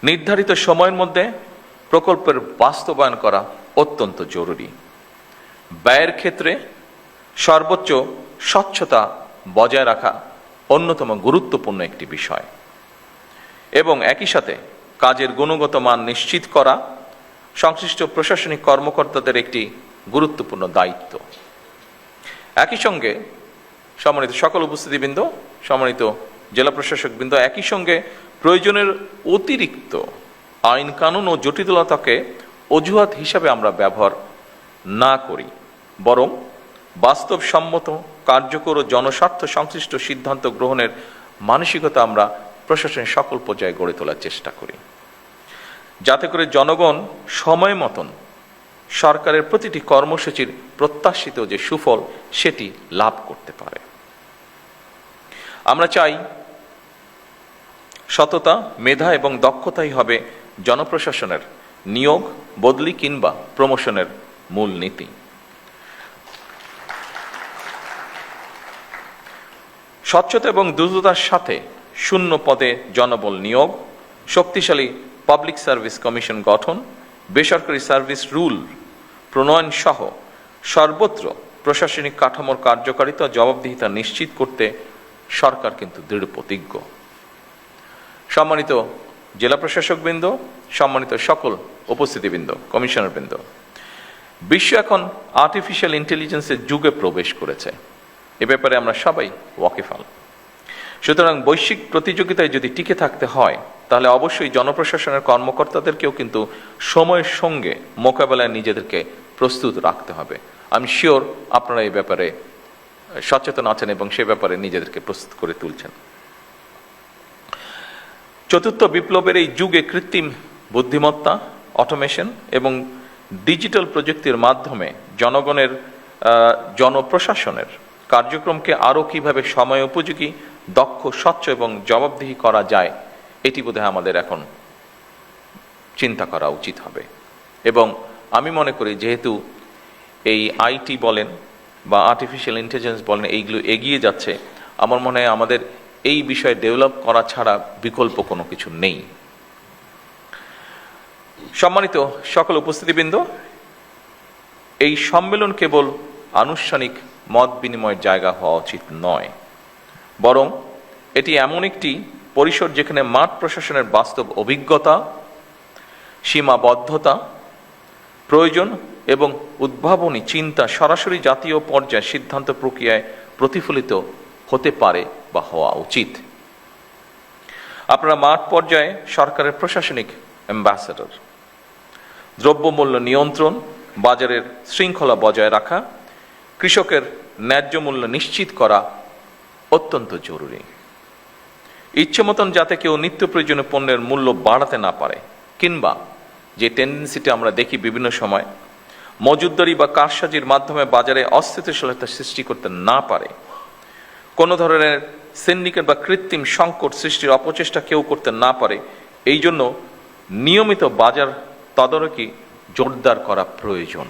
নির্ধারিত সময়ের মধ্যে প্রকল্পের বাস্তবায়ন করা অত্যন্ত জরুরি। ব্যয়ের ক্ষেত্রে সর্বোচ্চ স্বচ্ছতা বজায় রাখা অন্যতম গুরুত্বপূর্ণ একটি বিষয় এবং একই সাথে কাজের গুণগত মান নিশ্চিত করা সংশ্লিষ্ট প্রশাসনিক কর্মকর্তাদের একটি গুরুত্বপূর্ণ দায়িত্ব। একই সঙ্গে সম্মানিত সকল উপস্থিতিবৃন্দ, সম্মানিত জেলা প্রশাসকবৃন্দ, একই সঙ্গে প্রয়োজনের অতিরিক্ত আইন কানুন ও জটিলতাকে অজুহাত হিসাবে আমরা ব্যবহার না করি, বরং বাস্তবসম্মত, কার্যকর ও জনস্বার্থ সংশ্লিষ্ট সিদ্ধান্ত গ্রহণের মানসিকতা আমরা প্রশাসনের সকল পর্যায়ে গড়ে তোলার চেষ্টা করি, যাতে করে জনগণ সময় মতন সরকারের প্রতিটি কর্মসূচির প্রত্যাশিত যে সুফল সেটি লাভ করতে পারে। আমরা চাই সততা, মেধা এবং দক্ষতাই হবে জনপ্রশাসনের নিয়োগ, বদলি কিংবা প্রমোশনের মূল নীতি। স্বচ্ছতা এবং দ্রুততার সাথে শূন্য পদে জনবল নিয়োগ, শক্তিশালী পাবলিক সার্ভিস কমিশন গঠন, বেসরকারি সার্ভিস রুল প্রণয়ন সহ সর্বত্র প্রশাসনিক কাঠামোর কার্যকারিতা ও জবাবদিহিতা নিশ্চিত করতে সরকার কিন্তু দৃঢ় প্রতিজ্ঞ। সম্মানিত জেলা প্রশাসকবৃন্দ, সম্মানিত সকল উপস্থিতিবৃন্দ, কমিশনারবৃন্দ, বিশ্ব এখন আর্টিফিশিয়াল ইন্টেলিজেন্সের যুগে প্রবেশ করেছে। এ ব্যাপারে আমরা সবাই ওয়াকিফাল। সুতরাং বৈশ্বিক প্রতিযোগিতায় যদি টিকে থাকতে হয়, তাহলে অবশ্যই জনপ্রশাসনের কর্মকর্তাদেরকেও কিন্তু সময়ের সঙ্গে মোকাবেলায় নিজেদেরকে প্রস্তুত রাখতে হবে। আমি শিওর আপনারা এই ব্যাপারে সচেতন আছেন এবং সে ব্যাপারে নিজেদেরকে প্রস্তুত করে তুলছেন। চতুর্থ বিপ্লবের এই যুগে কৃত্রিম বুদ্ধিমত্তা, অটোমেশন এবং ডিজিটাল প্রযুক্তির মাধ্যমে জনপ্রশাসনের কার্যক্রমকে আরও কিভাবে সময় উপযোগী, দক্ষ, স্বচ্ছ এবং জবাবদিহি করা যায়, এটি বোধহয় আমাদের এখন চিন্তা করা উচিত হবে। এবং আমি মনে করি যেহেতু এই আইটি বলেন বা আর্টিফিশিয়াল ইন্টেলিজেন্স বলেন, এইগুলো এগিয়ে যাচ্ছে, আমার মনে হয় আমাদের এই বিষয়ে ডেভেলপ করা ছাড়া বিকল্প কোনো কিছু নেই। সম্মানিত সকল উপস্থিতিবৃন্দ, এই সম্মেলন কেবল আনুষ্ঠানিক মত বিনিময়ের জায়গা হওয়া উচিত নয়, বরং এটি এমন একটি পরিসর যেখানে মাঠ প্রশাসনের বাস্তব অভিজ্ঞতা, সীমাবদ্ধতা, প্রয়োজন এবং উদ্ভাবনী চিন্তা সরাসরি জাতীয় পর্যায়ে সিদ্ধান্ত প্রক্রিয়ায় প্রতিফলিত হতে পারে বা হওয়া উচিত। আপনারা মাঠ পর্যায়ে সরকারের প্রশাসনিক অ্যাম্বাসেডর। দ্রব্যমূল্য নিয়ন্ত্রণ, বাজারের শৃঙ্খলা বজায় রাখা, কৃষকের ন্যায্য মূল্য নিশ্চিত করা অত্যন্ত জরুরি। ইচ্ছে মতন যাতে কেউ নিত্য প্রয়োজনীয় পণ্যের মূল্য বাড়াতে না পারে, কিংবা যে টেন্ডেন্সিটা আমরা দেখি বিভিন্ন সময় মজুতদারি বা কারসাজির মাধ্যমে বাজারে অস্থিতিশীলতা সৃষ্টি করতে না পারে, কোনো ধরনের সিন্ডিকেট বা কৃত্রিম সংকট সৃষ্টির অপচেষ্টা কেউ করতে না পারে, এই জন্য নিয়মিত বাজার তদারকি জোরদার করা প্রয়োজন।